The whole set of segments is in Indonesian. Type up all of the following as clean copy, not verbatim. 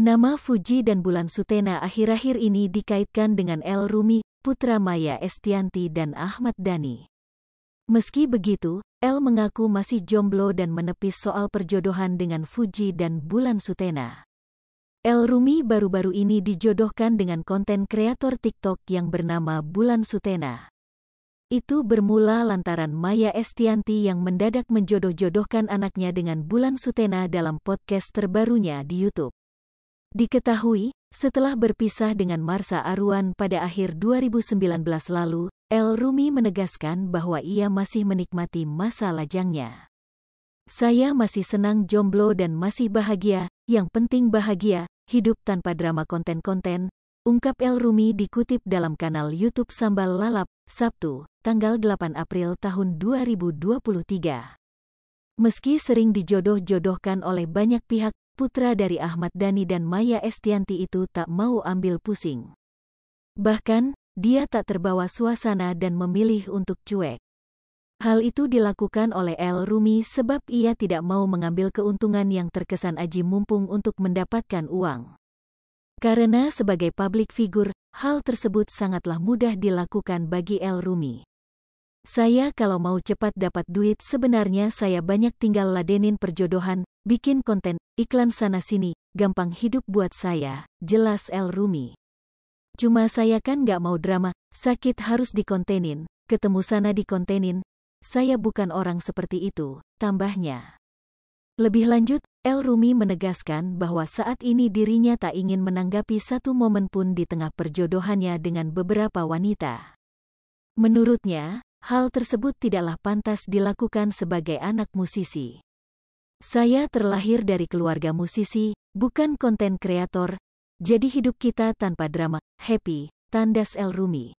Nama Fuji dan Bulan Sutena akhir-akhir ini dikaitkan dengan El Rumi, putra Maya Estianty dan Ahmad Dhani. Meski begitu, El mengaku masih jomblo dan menepis soal perjodohan dengan Fuji dan Bulan Sutena. El Rumi baru-baru ini dijodohkan dengan konten kreator TikTok yang bernama Bulan Sutena. Itu bermula lantaran Maya Estianty yang mendadak menjodoh-jodohkan anaknya dengan Bulan Sutena dalam podcast terbarunya di YouTube. Diketahui, setelah berpisah dengan Marsha Aruan pada akhir 2019 lalu, El Rumi menegaskan bahwa ia masih menikmati masa lajangnya. "Saya masih senang jomblo dan masih bahagia, yang penting bahagia, hidup tanpa drama konten-konten," ungkap El Rumi dikutip dalam kanal YouTube Sambal Lalap, Sabtu, tanggal 8 April tahun 2023. Meski sering dijodoh-jodohkan oleh banyak pihak, putra dari Ahmad Dhani dan Maya Estianty itu tak mau ambil pusing. Bahkan, dia tak terbawa suasana dan memilih untuk cuek. Hal itu dilakukan oleh El Rumi sebab ia tidak mau mengambil keuntungan yang terkesan aji mumpung untuk mendapatkan uang. Karena sebagai public figure, hal tersebut sangatlah mudah dilakukan bagi El Rumi. "Saya kalau mau cepat dapat duit sebenarnya saya banyak tinggal ladenin perjodohan, bikin konten, iklan sana-sini, gampang hidup buat saya," jelas El Rumi. "Cuma saya kan gak mau drama, sakit harus dikontenin, ketemu sana dikontenin, saya bukan orang seperti itu," tambahnya. Lebih lanjut, El Rumi menegaskan bahwa saat ini dirinya tak ingin menanggapi satu momen pun di tengah perjodohannya dengan beberapa wanita. Menurutnya, hal tersebut tidaklah pantas dilakukan sebagai anak musisi. "Saya terlahir dari keluarga musisi, bukan konten kreator, jadi hidup kita tanpa drama, happy," tandas El Rumi.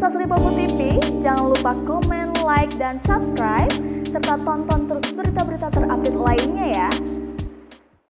Lipopo TV, jangan lupa komen, like, dan subscribe, serta tonton terus berita-berita terupdate lainnya ya.